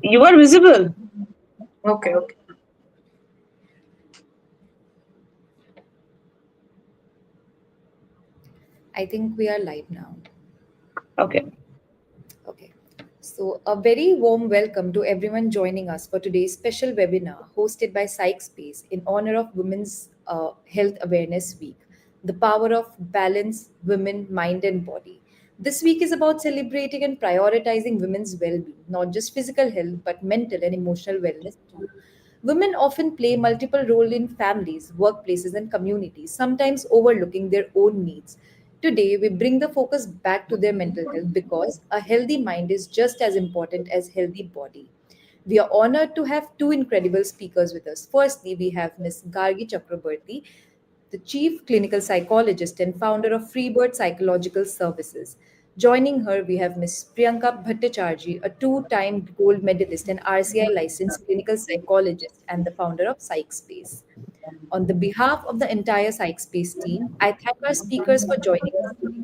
You are visible. Okay, okay. I think we are live now. Okay. Okay. So, a very warm welcome to everyone joining us for today's special webinar hosted by PsychSpace in honor of Women's Health Awareness Week, the power of balance, women, mind, and body. This week is about celebrating and prioritizing women's well being, not just physical health, but mental and emotional wellness too. Women often play multiple roles in families, workplaces, and communities, sometimes overlooking their own needs. Today, we bring the focus back to their mental health because a healthy mind is just as important as healthy body. We are honored to have two incredible speakers with us. Firstly, we have Ms. Gargi Chakraborty, the chief clinical psychologist and founder of Freebird Psychological Services. Joining her, we have Ms. Priyanka Bhattacharjee, a two-time gold medalist and RCI licensed clinical psychologist and the founder of PsychSpace. On the behalf of the entire PsychSpace team, I thank our speakers for joining us today.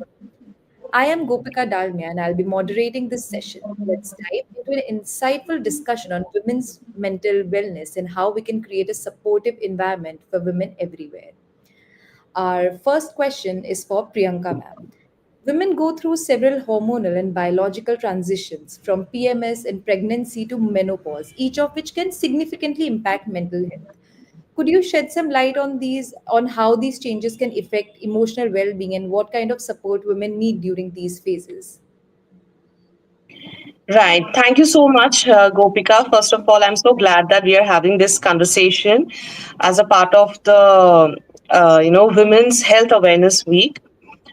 I am Gopika Dalmia and I'll be moderating this session. Let's dive into an insightful discussion on women's mental wellness and how we can create a supportive environment for women everywhere. Our first question is for Priyanka ma'am. Women go through several hormonal and biological transitions from PMS and pregnancy to menopause, each of which can significantly impact mental health. Could you shed some light on on how these changes can affect emotional well-being and what kind of support women need during these phases? Right. Thank you so much, Gopika. First of all, I'm so glad that we are having this conversation as a part of the Women's Health Awareness Week.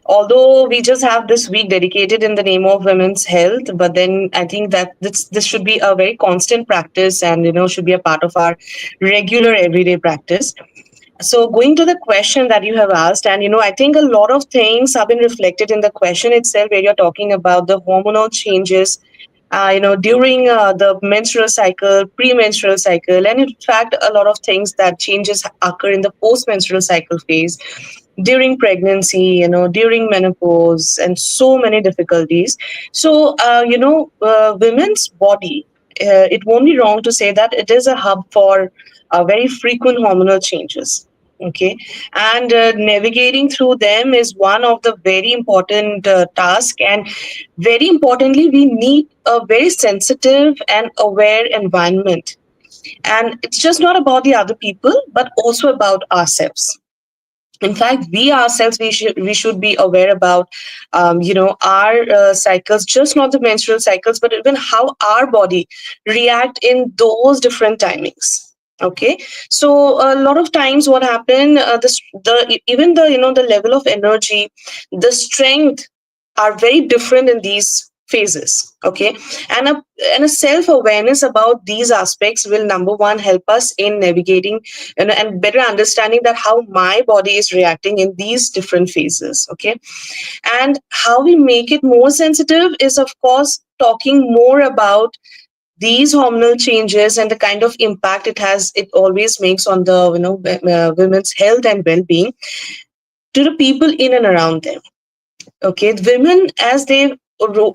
Although we just have this week dedicated in the name of women's health, but then I think that this should be a very constant practice, and should be a part of our regular everyday practice. So going to the question that you have asked, and I think a lot of things have been reflected in the question itself, where you're talking about the hormonal changes, during the menstrual cycle, premenstrual cycle, and in fact, a lot of things that changes occur in the postmenstrual cycle phase, during pregnancy, during menopause, and so many difficulties. So, women's body, it won't be wrong to say that it is a hub for very frequent hormonal changes. Okay, and navigating through them is one of the very important task, and very importantly, we need a very sensitive and aware environment. And it's just not about the other people, but also about ourselves. In fact, we ourselves, we should be aware about our cycles, just not the menstrual cycles, but even how our body react in those different timings. Okay, so a lot of times what happen, even the level of energy, the strength are very different in these phases. Okay, and a self awareness about these aspects will, number one, help us in navigating and better understanding that how my body is reacting in these different phases. Okay, and how we make it more sensitive is, of course, talking more about these hormonal changes and the kind of impact it always makes on the women's health and well-being to the people in and around them. Okay, women, as they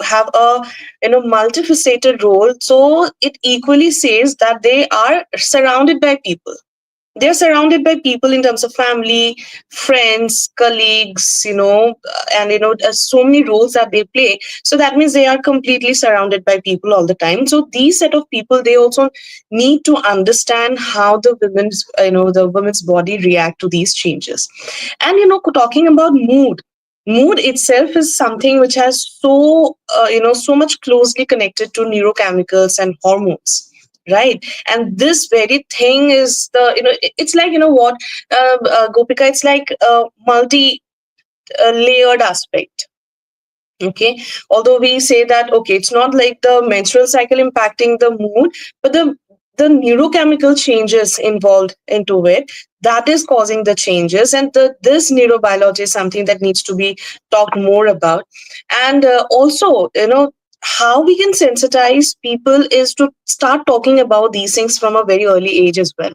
have a multifaceted role, so it equally says that they are surrounded by people. They're surrounded by people in terms of family, friends, colleagues, and so many roles that they play. So that means they are completely surrounded by people all the time. So these set of people, they also need to understand how the women's body react to these changes. And talking about mood itself is something which has so much closely connected to neurochemicals and hormones, right? And this very thing is it's like, what, Gopika, it's like a multi layered aspect. Okay, although we say that, okay, it's not like the menstrual cycle impacting the mood, but the neurochemical changes involved into it, that is causing the changes. And this neurobiology is something that needs to be talked more about. And also, how we can sensitize people is to start talking about these things from a very early age as well.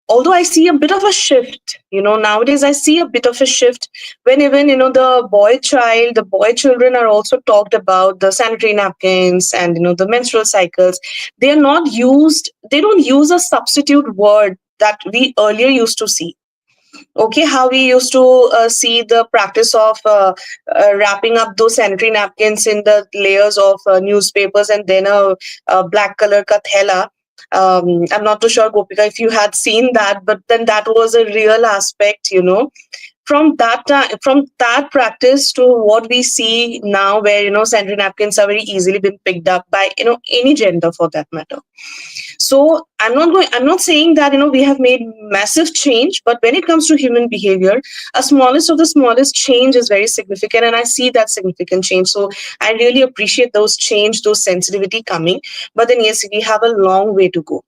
although I see a bit of a shift, nowadays I see a bit of a shift when even, the boy children are also talked about the sanitary napkins and, the menstrual cycles. They don't use a substitute word that we earlier used to see. Okay, how we used to see the practice of wrapping up those sanitary napkins in the layers of newspapers and then a black color kathela. I'm not too sure, Gopika, if you had seen that, but then that was a real aspect, from that time, from that practice to what we see now, where sanitary napkins are very easily been picked up by any gender for that matter. So I'm not saying that we have made massive change, but when it comes to human behavior, a smallest of the smallest change is very significant, and I see that significant change. So I really appreciate those change, those sensitivity coming. But then yes, we have a long way to go.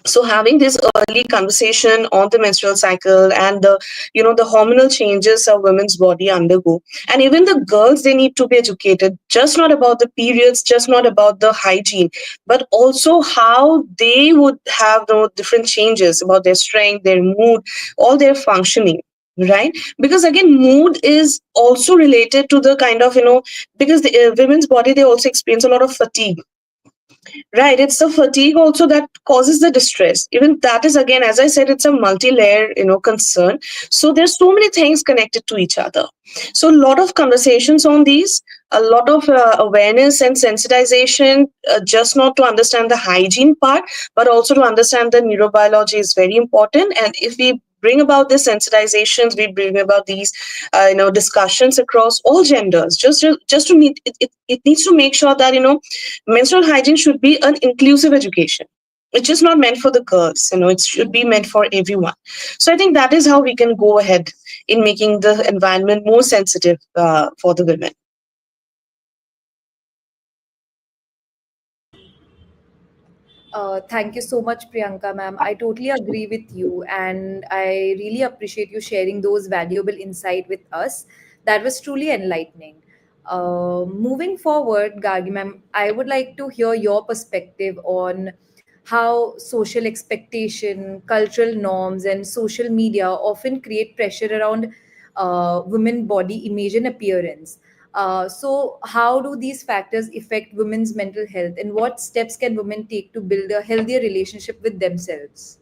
So having this early conversation on the menstrual cycle and the hormonal changes a women's body undergo, and even the girls, they need to be educated, just not about the periods, just not about the hygiene, but also how they would have different changes about their strength, their mood, all their functioning, right? Because again, mood is also related to the kind of because the women's body, they also experience a lot of fatigue. Right, it's the fatigue also that causes the distress. Even that is, again, as I said, it's a multi-layer, concern. So there's so many things connected to each other. So a lot of conversations on these, a lot of awareness and sensitization, just not to understand the hygiene part, but also to understand the neurobiology is very important. And if we bring about this sensitizations, we bring about these discussions across all genders, just to meet it needs to make sure that menstrual hygiene should be an inclusive education. It's just not meant for the girls, it should be meant for everyone. So I think that is how we can go ahead in making the environment more sensitive for the women. Thank you so much, Priyanka, ma'am. I totally agree with you, and I really appreciate you sharing those valuable insight with us. That was truly enlightening. Moving forward, Gargi, ma'am, I would like to hear your perspective on how social expectation, cultural norms, and social media often create pressure around women body image and appearance. So, how do these factors affect women's mental health, and what steps can women take to build a healthier relationship with themselves?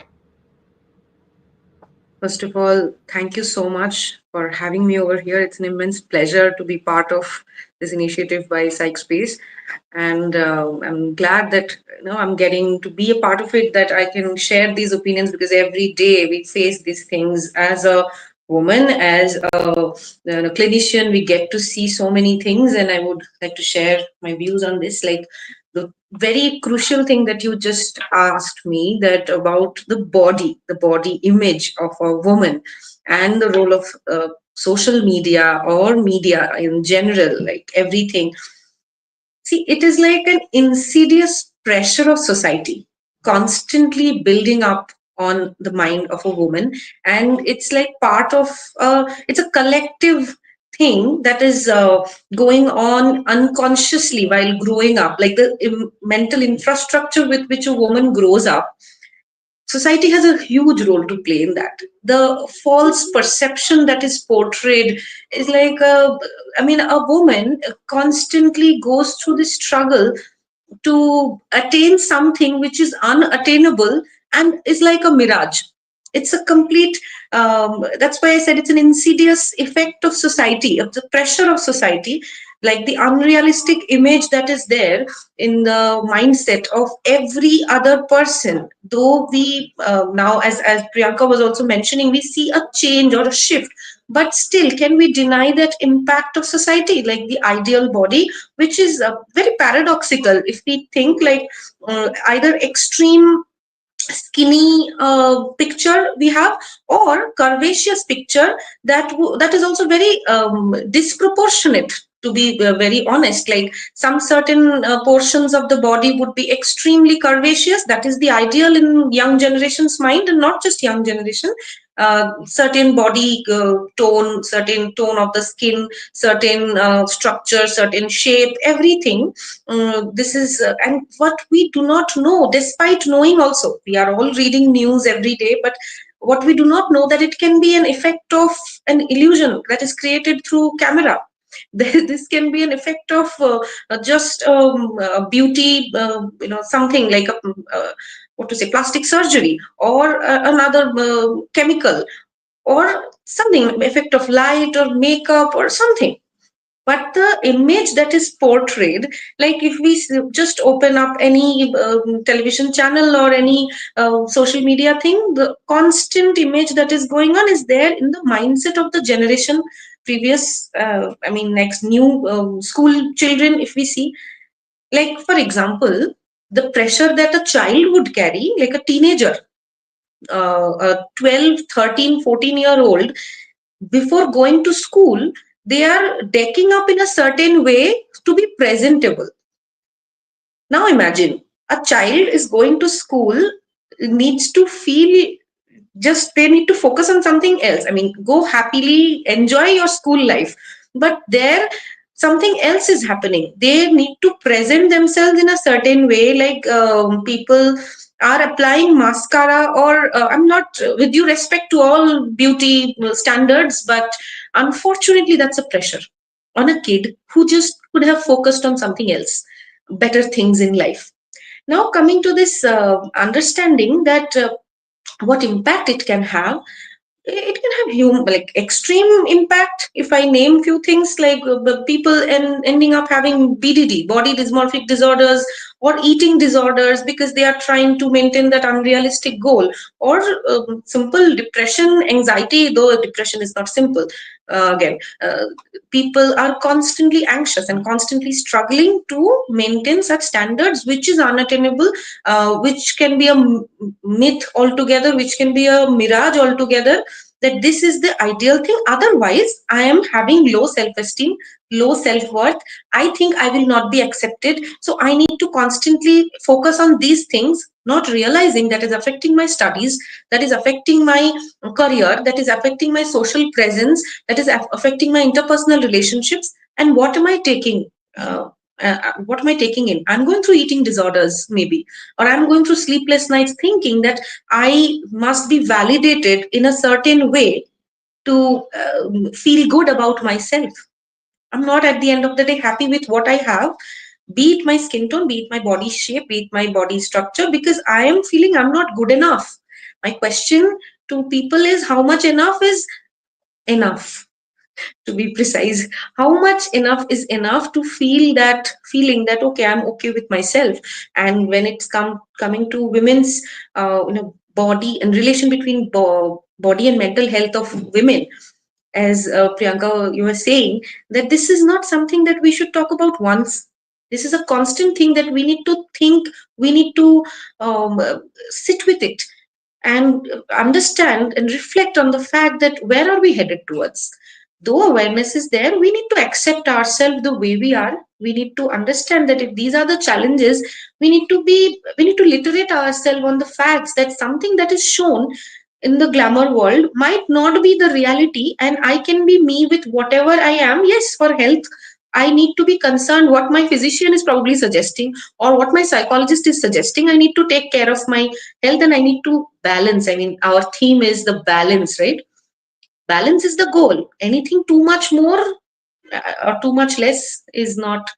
First of all, thank you so much for having me over here. It's an immense pleasure to be part of this initiative by PsychSpace, and I'm glad that I'm getting to be a part of it. That I can share these opinions because every day we face these things as a woman, as a clinician. We get to see so many things, and I would like to share my views on this. Like the very crucial thing that you just asked me, that about the body image of a woman and the role of social media or media in general, like everything. See, it is like an insidious pressure of society constantly building up on the mind of a woman, and it's like part of it's a collective thing that is going on unconsciously while growing up, like the mental infrastructure with which a woman grows up. Society has a huge role to play in that. The false perception that is portrayed is like a woman constantly goes through the struggle to attain something which is unattainable and is like a mirage. It's a complete that's why I said it's an insidious effect of society, of the pressure of society, like the unrealistic image that is there in the mindset of every other person. Though we now, as Priyanka was also mentioning, we see a change or a shift, but still, can we deny that impact of society, like the ideal body, which is very paradoxical if we think, like either extreme skinny picture we have, or curvaceous picture that is also very disproportionate, to be very honest. Like some certain portions of the body would be extremely curvaceous. That is the ideal in young generation's mind, and not just young generation. certain body tone, certain tone of the skin, certain structure, certain shape, everything. This is and what we do not know, despite knowing also, we are all reading news every day, but what we do not know, that it can be an effect of an illusion that is created through camera. This can be an effect of just beauty, something like a what to say, plastic surgery, or another chemical, or something, effect of light or makeup or something. But the image that is portrayed, like if we just open up any television channel or any social media thing, the constant image that is going on is there in the mindset of the generation previous, next new school children. If we see, like for example, the pressure that a child would carry, like a teenager, a 12, 13, 14-year old, before going to school, they are decking up in a certain way to be presentable. Now imagine, a child is going to school, needs to feel, just they need to focus on something else. I mean, go happily, enjoy your school life. But there, something else is happening. They need to present themselves in a certain way, like people are applying mascara, or I'm not, with due respect to all beauty standards, but unfortunately, that's a pressure on a kid who just could have focused on something else, better things in life. Now, coming to this understanding that what impact it can have, it can have like extreme impact. If I name few things, like the people ending up having BDD, body dysmorphic disorders, or eating disorders, because they are trying to maintain that unrealistic goal, or simple depression, anxiety, though depression is not simple. Again, people are constantly anxious and constantly struggling to maintain such standards, which is unattainable, which can be a myth altogether, which can be a mirage altogether, that this is the ideal thing. Otherwise, I am having low self-esteem, low self-worth. I think I will not be accepted. So I need to constantly focus on these things, not realizing that is affecting my studies, that is affecting my career, that is affecting my social presence, that is affecting my interpersonal relationships. And what am I taking? What am I taking in? I'm going through eating disorders, maybe, or I'm going through sleepless nights thinking that I must be validated in a certain way to feel good about myself. I'm not at the end of the day happy with what I have, be it my skin tone, be it my body shape, be it my body structure, because I am feeling I'm not good enough. My question to people is, how much enough is enough? To be precise, how much enough is enough to feel that feeling that okay, I'm okay with myself? And when it's coming to women's body and relation between body and mental health of women, as Priyanka, you were saying, that this is not something that we should talk about once. This is a constant thing that we need to think, we need to um, uh, sit with it and understand and reflect on the fact that where are we headed towards. Though awareness is there, we need to accept ourselves the way we are. We need to understand that if these are the challenges, we need to literate ourselves on the facts that something that is shown in the glamour world might not be the reality, and I can be me with whatever I am. Yes, for health, I need to be concerned what my physician is probably suggesting or what my psychologist is suggesting. I need to take care of my health, and I need to balance. I mean, our theme is the balance, right? Balance is the goal. Anything too much more or too much less is not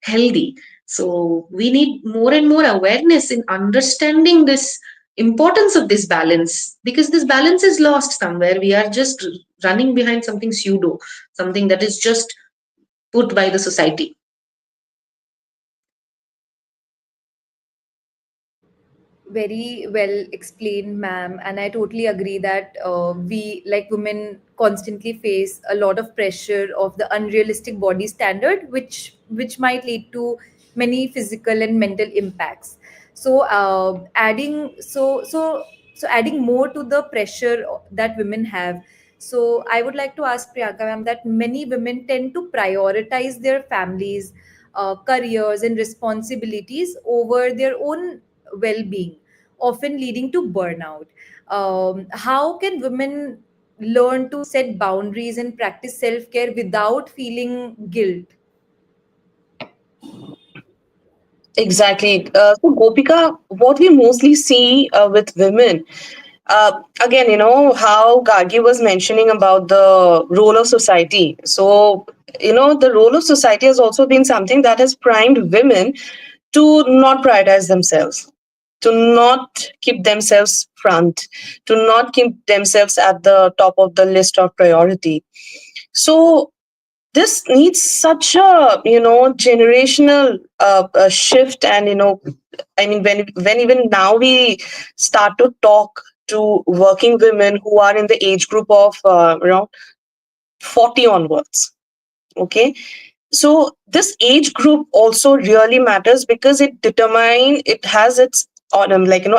healthy. So we need more and more awareness in understanding this importance of this balance, because this balance is lost somewhere. We are just running behind something pseudo, something that is just put by the society. Very well explained, ma'am. And I totally agree that we, like women, constantly face a lot of pressure of the unrealistic body standard, which might lead to many physical and mental impacts. So, adding more to the pressure that women have. So, I would like to ask Priyanka, ma'am, that many women tend to prioritize their families, careers, and responsibilities over their own well-being. often leading to burnout. How can women learn to set boundaries and practice self care without feeling guilt? Exactly. So, Gopika, what we mostly see with women, again, how Gargi was mentioning about the role of society. So, the role of society has also been something that has primed women to not prioritize themselves, to not keep themselves front, to not keep themselves at the top of the list of priority. So, this needs such a generational shift. And I mean, when even now we start to talk to working women who are in the age group of around 40 onwards. Okay, so this age group also really matters because it has its on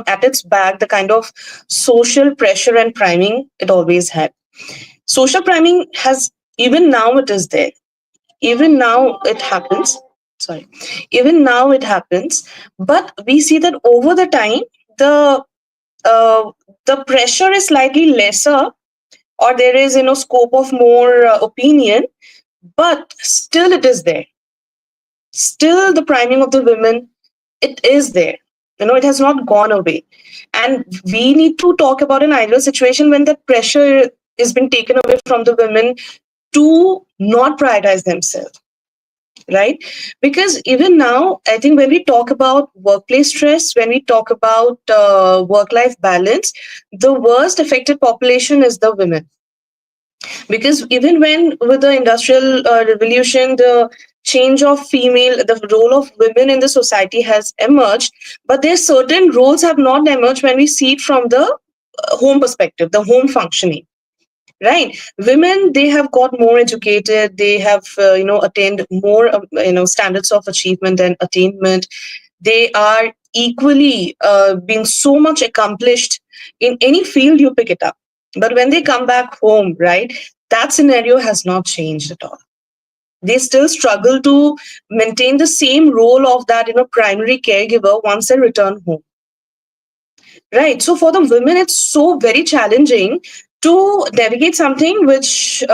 at its back the kind of social pressure and priming it always had. Social priming has, even now it is there, even now it happens, sorry, even now it happens, but we see that over the time the uh, the pressure is slightly lesser, or there is scope of more opinion, but still it is there. Still the priming of the women, it is there. It has not gone away. And we need to talk about an ideal situation when that pressure is being taken away from the women to not prioritize themselves, right? Because even now, I think when we talk about workplace stress, when we talk about work life balance, the worst affected population is the women. Because even when with the industrial revolution, the change of female, the role of women in the society has emerged, but there's certain roles have not emerged when we see it from the home perspective, the home functioning, right? Women, they have got more educated, they have attained more standards of achievement and attainment. They are equally being so much accomplished in any field you pick it up. But when they come back home, right, that scenario has not changed at all. They still struggle to maintain the same role of that primary caregiver once they return home. Right. So for the women, it's so very challenging to navigate something which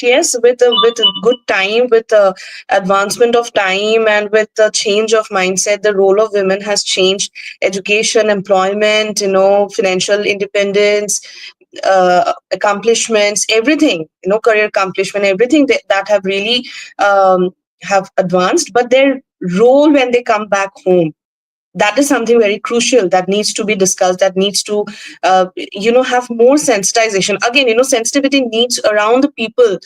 yes, with a good time, with the advancement of time, and with the change of mindset, the role of women has changed. Education, employment, financial independence, accomplishments, everything, career accomplishment, everything that have really have advanced. But their role when they come back home, that is something very crucial that needs to be discussed, that needs to have more sensitization. Again, sensitivity needs around the people,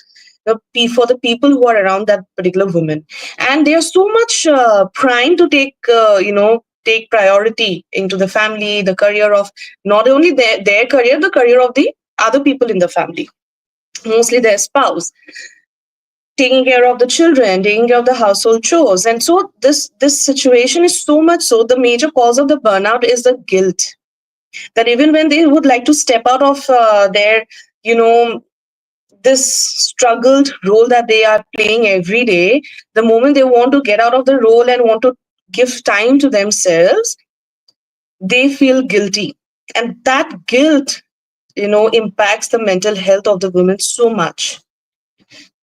for the people who are around that particular woman, and they are so much primed to take priority into the family, the career of not only their career, the career of the other people in the family, mostly their spouse, taking care of the children, taking care of the household chores. And so this situation is so much so the major cause of the burnout is the guilt, that even when they would like to step out of their you know this struggled role that they are playing every day, the moment they want to get out of the role and want to give time to themselves, they feel guilty. And that guilt impacts the mental health of the women so much,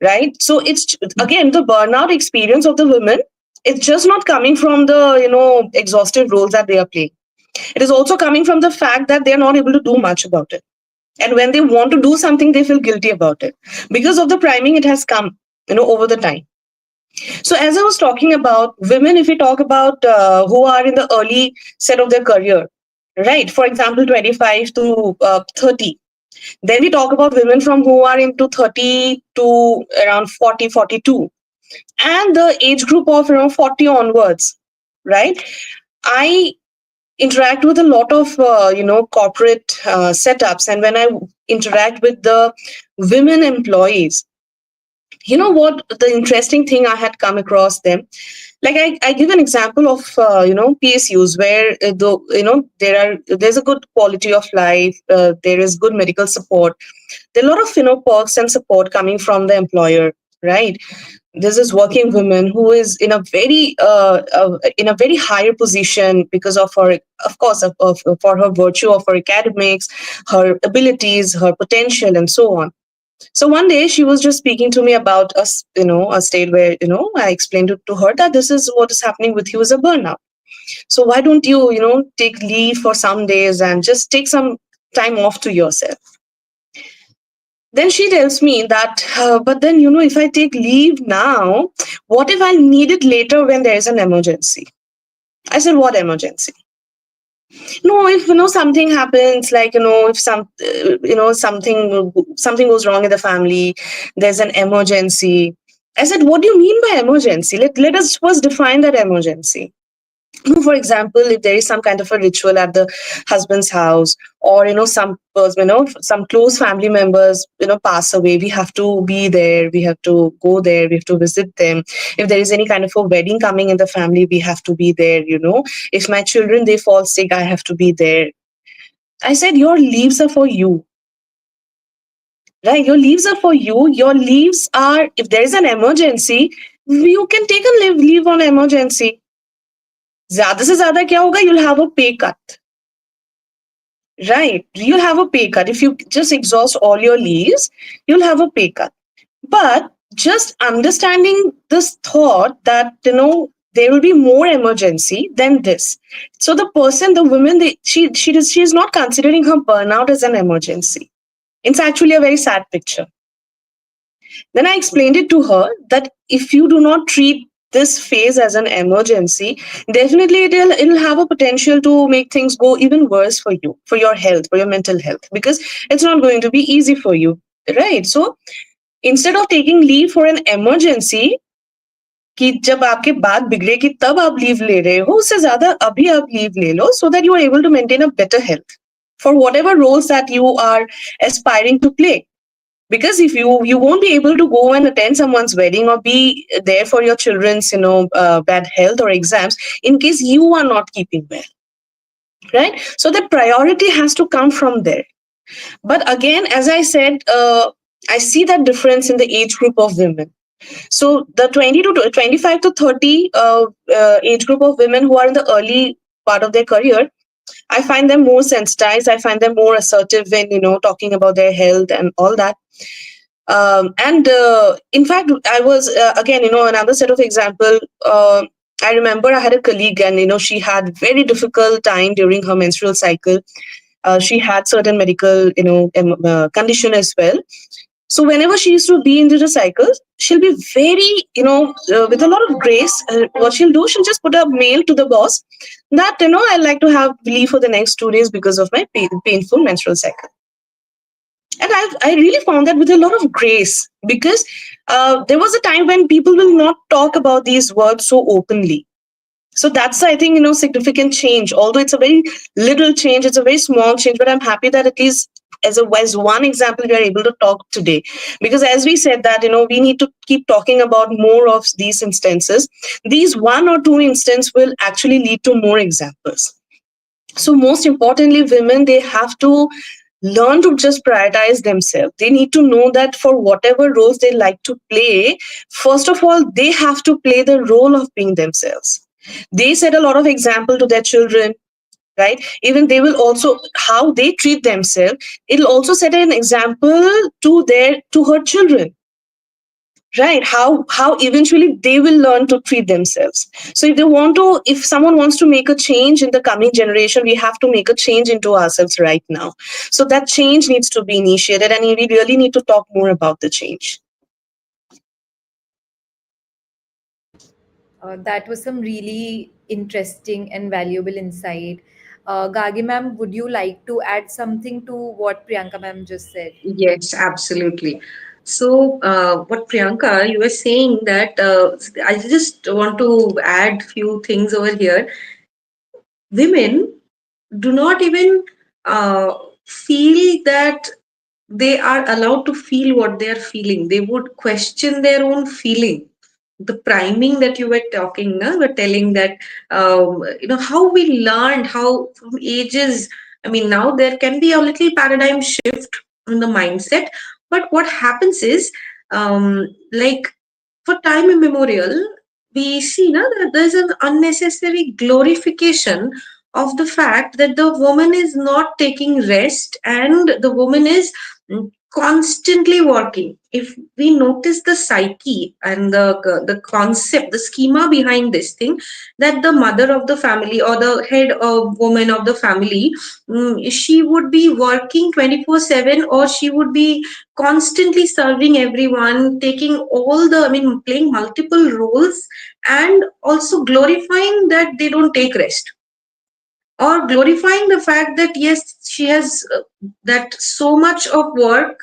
right? So it's again the burnout experience of the women. It's just not coming from the exhaustive roles that they are playing. It is also coming from the fact that they are not able to do much about it. And when they want to do something, they feel guilty about it because of the priming it has come over the time. So as I was talking about women, if we talk about who are in the early set of their career, right? For example, 25 to 30. Then we talk about women from who are into 30 to around 40, 42, and the age group of around 40 onwards, right? I interact with a lot of corporate setups, and when I interact with the women employees, you know what the interesting thing I had come across them, like I give an example of PSUs where there's a good quality of life, there is good medical support, there are a lot of perks and support coming from the employer, right? This is working woman who is in a very higher position because of her, of course, for her virtue of her academics, her abilities, her potential, and so on. So one day she was just speaking to me about a state where I explained it to her that this is what is happening with you as a burnout. So why don't you take leave for some days and just take some time off to yourself? Then she tells me that, but then, if I take leave now, what if I need it later when there is an emergency? I said, what emergency? No, if something happens, like if something goes wrong in the family, there's an emergency. I said, what do you mean by emergency? Let us first define that emergency. For example, if there is some kind of a ritual at the husband's house, or some close family members pass away, we have to be there, we have to go there, we have to visit them. If there is any kind of a wedding coming in the family, we have to be there. If my children, they fall sick, I have to be there. I said, your leaves are for you, right? Your leaves are for you. Your leaves are, if there is an emergency, you can take a leave on emergency. ज्यादा से ज्यादा क्या होगा? You'll have a pay cut. Right. You'll have a pay cut. If you just exhaust all your leaves, you'll have a pay cut. But just understanding this thought that, there will be more emergency than this. So the person, the woman, she is not considering her burnout as an emergency. It's actually a very sad picture. Then I explained it to her that if you do not treat this phase as an emergency, definitely it'll have a potential to make things go even worse for you, for your health, for your mental health, because it's not going to be easy for you, right? So instead of taking leave for an emergency, कि जब आपके बात बिगड़ेगी तब आप leave ले रहे हो, उससे ज्यादा अभी आप लीव ले लो, so that you are able to maintain a better health for whatever roles that you are aspiring to play. Because if you won't be able to go and attend someone's wedding or be there for your children's bad health or exams in case you are not keeping well, right? So the priority has to come from there. But again, as I said, I see that difference in the age group of women. So the 20 to 25 to 30 age group of women who are in the early part of their career, I find them more sensitized. I find them more assertive in talking about their health and all that. And in fact, I was again, another set of example. I remember I had a colleague, and she had very difficult time during her menstrual cycle. She had certain medical, condition as well. So whenever she used to be into the cycles, she'll be very, with a lot of grace. What she'll do, she'll just put a mail to the boss that, I'd like to have leave for the next 2 days because of my painful menstrual cycle. And I really found that with a lot of grace, because there was a time when people will not talk about these words so openly. So that's, I think, significant change. Although it's a very little change, it's a very small change, but I'm happy that at least as one example, we are able to talk today. Because as we said that, we need to keep talking about more of these instances. These one or two instances will actually lead to more examples. So most importantly, women, they have to learn to just prioritize themselves. They need to know that for whatever roles they like to play, first of all, they have to play the role of being themselves. They set a lot of example to their children, right? Even they will also, how they treat themselves, it'll also set an example to her children, right? How eventually they will learn to treat themselves. So if someone wants to make a change in the coming generation, we have to make a change into ourselves right now. So that change needs to be initiated, and we really need to talk more about the change. That was some really interesting and valuable insight. Gagi ma'am, would you like to add something to what Priyanka ma'am just said? Yes, absolutely. So, what Priyanka, you were saying that I just want to add few things over here. Women do not even feel that they are allowed to feel what they are feeling. They would question their own feeling. The priming that you were talking, were telling that how we learned how from ages. I mean, now there can be a little paradigm shift in the mindset, but what happens is, like for time immemorial, we see now that there's an unnecessary glorification of the fact that the woman is not taking rest and the woman is constantly working. If we notice the psyche and the concept, the schema behind this thing, that the mother of the family or the head of woman of the family, she would be working 24/7, or she would be constantly serving everyone, taking all the, I mean, playing multiple roles, and also glorifying that they don't take rest, or glorifying the fact that yes, she has that so much of work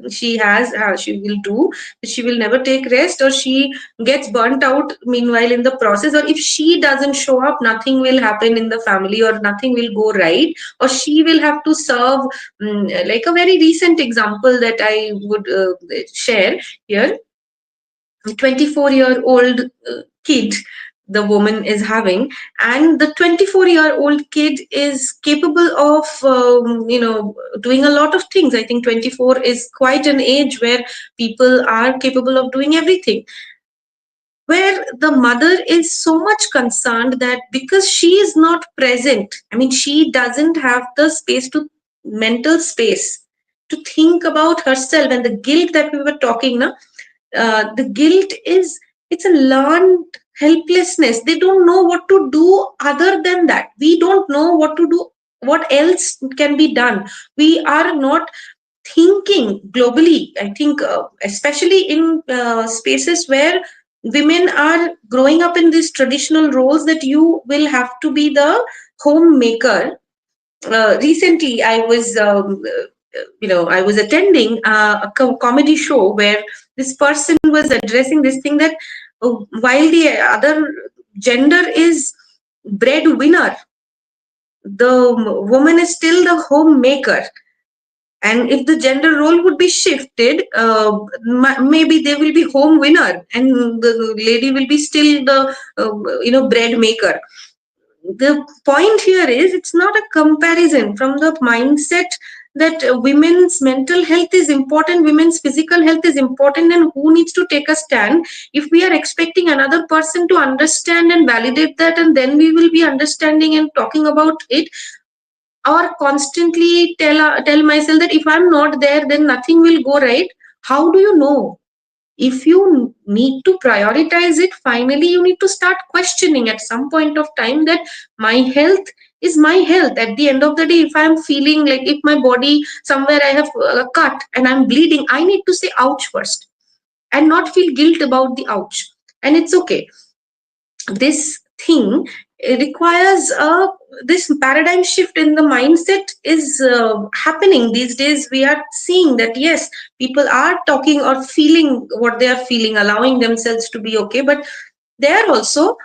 she has, she will do, she will never take rest, or she gets burnt out meanwhile in the process, or if she doesn't show up, nothing will happen in the family, or nothing will go right, or she will have to serve. Like a very recent example that I would share here, 24-year-old kid the woman is having, and the 24-year-old kid is capable of doing a lot of things. I think 24 is quite an age where people are capable of doing everything, where the mother is so much concerned that because she is not present, I mean, she doesn't have the space to, mental space, to think about herself. And the guilt that we were talking now, the guilt is, it's a learned helplessness. They don't know what to do other than that. We don't know what to do, what else can be done. We are not thinking globally. I think especially in spaces where women are growing up in these traditional roles, that you will have to be the homemaker. Recently I was I was attending a comedy show where this person was addressing this thing, that while the other gender is breadwinner, the woman is still the homemaker. And if the gender role would be shifted, maybe they will be home winner and the lady will be still the bread maker. The point here is, it's not a comparison from the mindset that women's mental health is important, women's physical health is important, and who needs to take a stand. If we are expecting another person to understand and validate that, and then we will be understanding and talking about it, or constantly tell myself that if I'm not there, then nothing will go right. How do you know? If you need to prioritize it, finally you need to start questioning at some point of time that my health is my health. At the end of the day, if I'm feeling like, if my body somewhere I have a cut and I'm bleeding, I need to say ouch first and not feel guilt about the ouch. And it's okay. This thing requires this paradigm shift in the mindset is happening these days. We are seeing that yes, people are talking or feeling what they are feeling, allowing themselves to be okay, but they are also,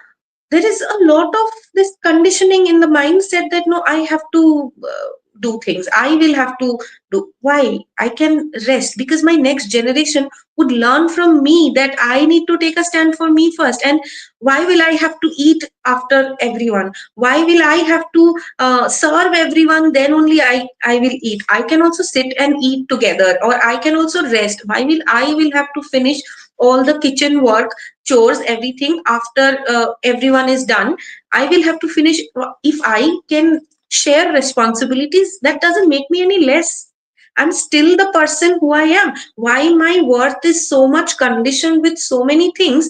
there is a lot of this conditioning in the mindset that no, I have to do things, I will have to do. Why? I can rest because my next generation would learn from me that I need to take a stand for me first. And why will I have to eat after everyone? Why will I have to serve everyone? Then only I will eat. I can also sit and eat together, or I can also rest. Why will I will have to finish all the kitchen work, chores, everything after everyone is done? I will have to finish. If I can share responsibilities, that doesn't make me any less. I'm still the person who I am. Why my worth is so much conditioned with so many things?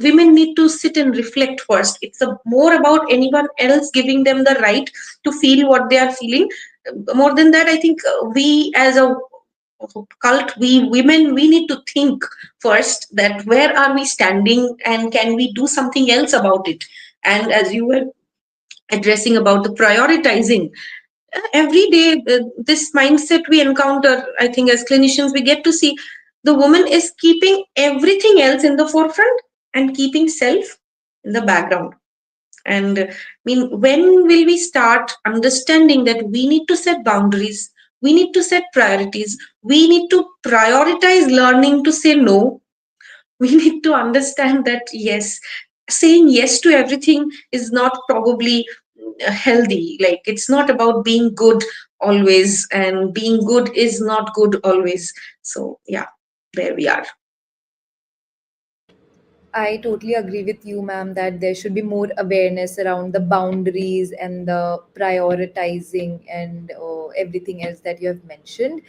Women need to sit and reflect first. It's more about anyone else giving them the right to feel what they are feeling. More than that, I think we as a cult, we women, we need to think first that where are we standing and can we do something else about it. And as you were addressing about the prioritizing, every day this mindset we encounter, I think as clinicians we get to see the woman is keeping everything else in the forefront and keeping self in the background. And I mean, when will we start understanding that we need to set boundaries, we need to set priorities, we need to prioritize learning to say no. We need to understand that yes, saying yes to everything is not probably healthy. Like, it's not about being good always, and being good is not good always. So yeah, there we are. I totally agree with you, ma'am, that there should be more awareness around the boundaries and the prioritizing and everything else that you have mentioned.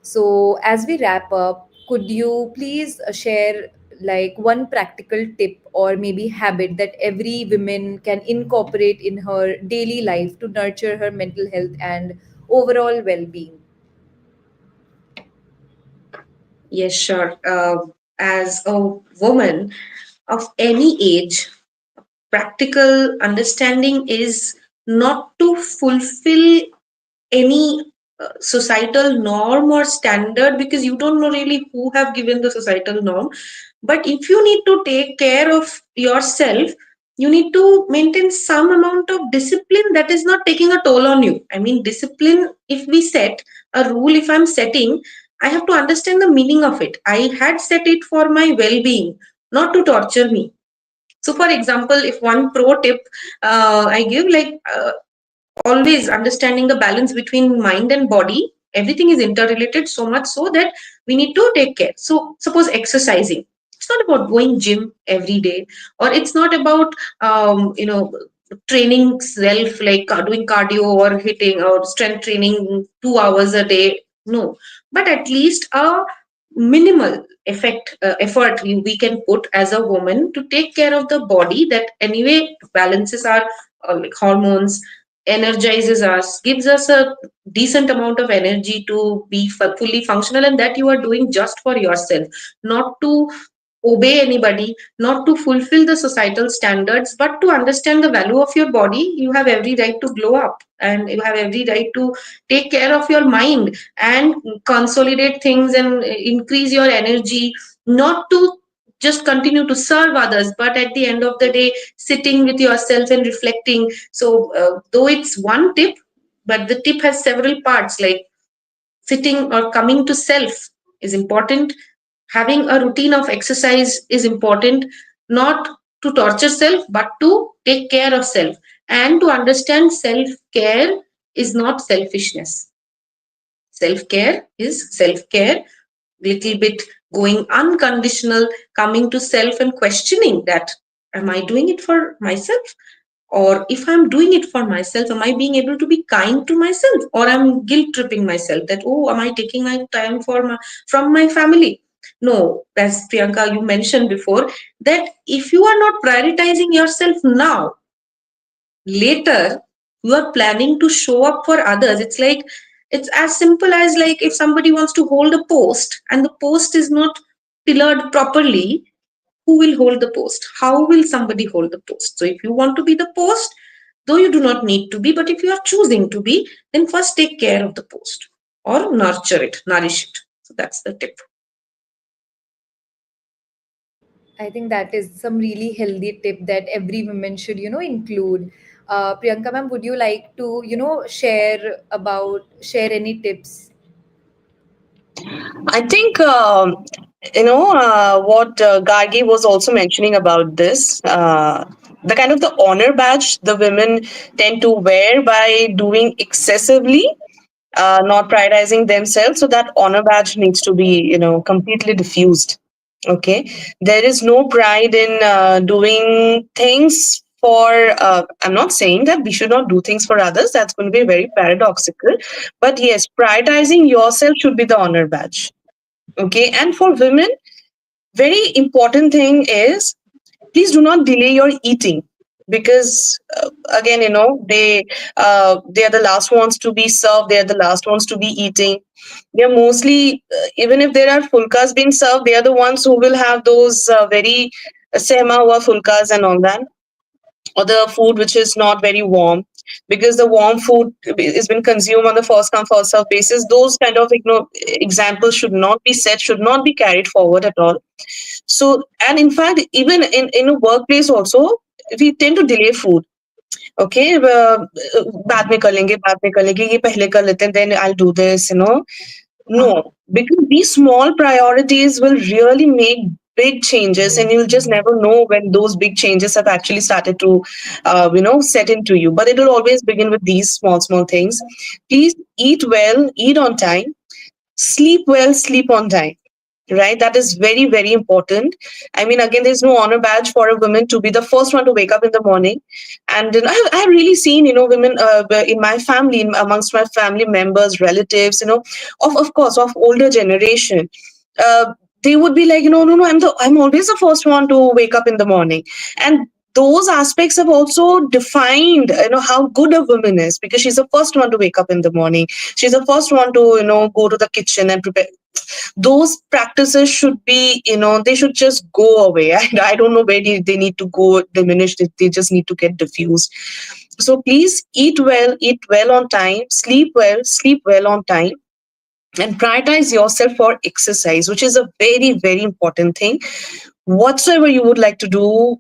So, as we wrap up, could you please share like one practical tip or maybe habit that every woman can incorporate in her daily life to nurture her mental health and overall well-being? Yes, sure. As a woman of any age, practical understanding is not to fulfill any societal norm or standard, because you don't know really who have given the societal norm. But if you need to take care of yourself, you need to maintain some amount of discipline that is not taking a toll on you. I mean, discipline, if we set a rule, if I'm setting, I have to understand the meaning of it. I had set it for my well-being, not to torture me. So for example, if one pro tip I give, like always understanding the balance between mind and body, everything is interrelated, so much so that we need to take care. So suppose exercising, it's not about going gym every day, or it's not about training self, like doing cardio or hitting or strength training 2 hours a day. No, but at least a minimal effort we can put as a woman to take care of the body, that anyway balances our like hormones, energizes us, gives us a decent amount of energy to be fully functional, and that you are doing just for yourself, not to obey anybody, not to fulfill the societal standards, but to understand the value of your body. You have every right to glow up, and you have every right to take care of your mind and consolidate things and increase your energy, not to just continue to serve others, but at the end of the day, sitting with yourself and reflecting. So, though it's one tip, but the tip has several parts, like sitting or coming to self is important. Having a routine of exercise is important, not to torture self, but to take care of self, and to understand self care is not selfishness. Self care is self care, little bit going unconditional, coming to self and questioning that, am I doing it for myself? Or if I'm doing it for myself, am I being able to be kind to myself, or I'm guilt tripping myself that, oh, am I taking my time from my family? No, as Priyanka you mentioned before, that if you are not prioritizing yourself now, later you are planning to show up for others. It's like, it's as simple as, like, if somebody wants to hold a post and the post is not pillared properly, who will hold the post? How will somebody hold the post? So if you want to be the post, though you do not need to be, but if you are choosing to be, then first take care of the post, or nurture it, nourish it. So that's the tip. I think that is some really healthy tip that every woman should, include. Priyanka ma'am, would you like to, share any tips? I think what Gargi was also mentioning about this, the kind of the honor badge the women tend to wear by doing excessively, not prioritizing themselves. So that honor badge needs to be, completely diffused. Okay, there is no pride in doing things for. I'm not saying that we should not do things for others. That's going to be very paradoxical. But yes, prioritizing yourself should be the honor badge. Okay, and for women, very important thing is, please do not delay your eating, because again, they are the last ones to be served, they are the last ones to be eating. They are mostly, even if there are fulkas being served, they are the ones who will have those very sehma hua fulkas and all that, or the food which is not very warm, because the warm food is been consumed on the first come first serve basis. Those kind of examples should not be set, should not be carried forward at all. So, and in fact, even in a workplace also, we tend to delay food. Okay, बाद में कर लेंगे, बाद में कर लेंगे, ये पहले कर लेते हैं, then I'll do this, no, because these small priorities will really make big changes, and you'll just never know when those big changes have actually started to, set into you. But it will always begin with these small, small things. Please eat well, eat on time, sleep well, sleep on time. right? That is very, very important. I mean, again, there's no honor badge for a woman to be the first one to wake up in the morning. And I've really seen, women in my family, amongst my family members, relatives, of course, of older generation. They would be like, no, no, I'm always the first one to wake up in the morning. And those aspects have also defined, how good a woman is, because she's the first one to wake up in the morning. She's the first one to, go to the kitchen and prepare. Those practices should be, they should just go away. I don't know where they need to go diminished. They just need to get diffused. So please eat well on time, sleep well on time, and prioritize yourself for exercise, which is a very, very important thing. Whatsoever you would like to do,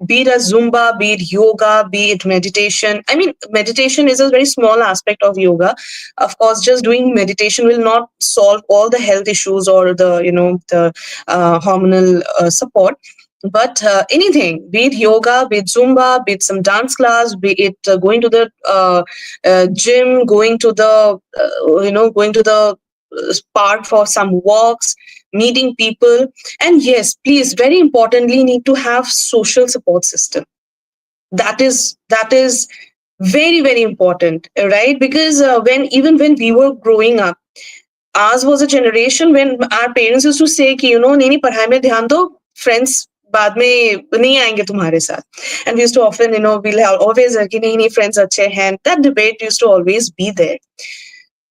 be it a Zumba, be it yoga, be it meditation. I mean, meditation is a very small aspect of yoga. Of course, just doing meditation will not solve all the health issues or the hormonal support. But anything, be it yoga, be it Zumba, be it some dance class, be it going to the gym, going to the park for some walks, meeting people. And yes, please, very importantly, need to have social support system. That is very, very important, right? Because when we were growing up, ours was a generation when our parents used to say कि नहीं नहीं पढ़ाई में ध्यान दो, friends बाद में नहीं आएंगे तुम्हारे साथ. And we used to often, we'll have always कि नहीं नहीं friends अच्छे हैं. That debate used to always be there.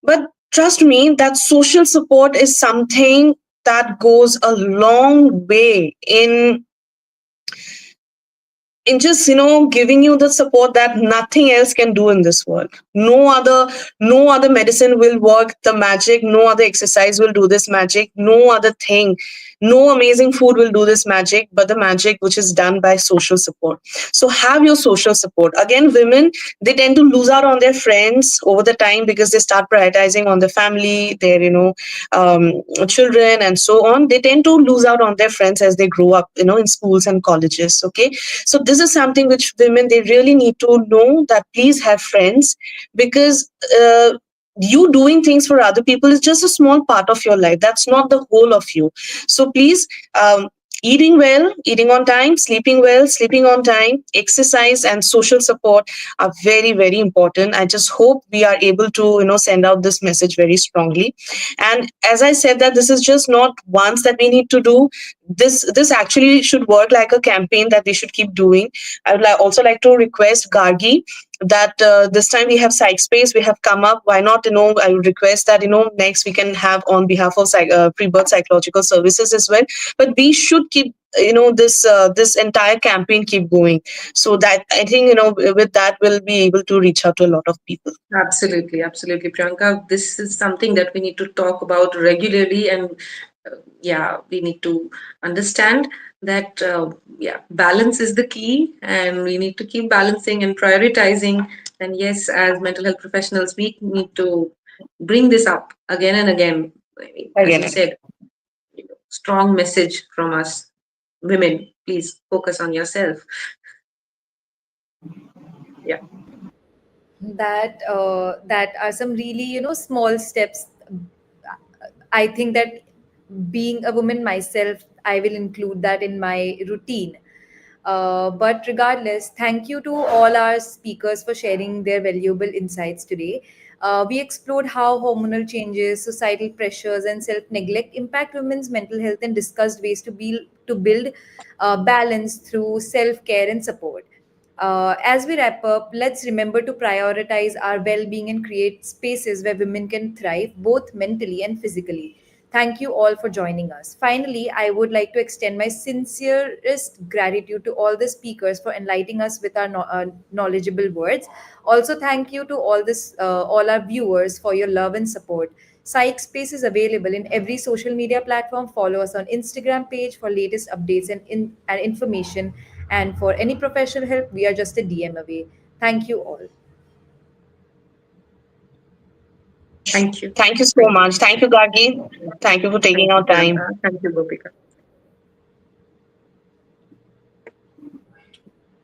But trust me, that social support is something that goes a long way in just giving you the support that nothing else can do in this world. No other medicine will work the magic. No other exercise will do this magic. No other thing, no amazing food will do this magic, but the magic which is done by social support. So have your social support. Again, women, they tend to lose out on their friends over the time because they start prioritizing on the family, their children, and so on. They tend to lose out on their friends as they grow up, in schools and colleges. Okay, so this is something which women, they really need to know, that please have friends, because you doing things for other people is just a small part of your life. That's not the whole of you. So please, eating well, eating on time, sleeping well, sleeping on time, exercise, and social support are very, very important. I just hope we are able to send out this message very strongly. And as I said, that this is just not once that we need to do this actually should work like a campaign that we should keep doing. I would also like to request Gargi that this time we have Psych Space, we have come up. Why not? I would request that next we can have on behalf of pre-birth psychological services as well. But we should keep this entire campaign keep going, so that I think with that we'll be able to reach out to a lot of people. Absolutely, absolutely, Priyanka. This is something that we need to talk about regularly, and yeah, we need to understand that balance is the key, and we need to keep balancing and prioritizing. And yes, as mental health professionals, we need to bring this up again and again. I mean, as Again, you said, strong message from us women. Please focus on yourself. Yeah. That are some really small steps. I think that being a woman myself, I will include that in my routine. But regardless, thank you to all our speakers for sharing their valuable insights today. We explored how hormonal changes, societal pressures, and self neglect impact women's mental health, and discussed ways to build balance through self care and support. As we wrap up, let's remember to prioritize our well being and create spaces where women can thrive both mentally and physically. Thank you all for joining us. Finally, I would like to extend my sincerest gratitude to all the speakers for enlightening us with our knowledgeable words. Also, thank you to all our viewers for your love and support. Psych Space is available in every social media platform. Follow us on Instagram page for latest updates and information. And for any professional help, we are just a DM away. Thank you all. Thank you. thank you so much. Thank you, Gargi. Thank you for taking Thank you, our time. Priyanka. Thank you, Gopika.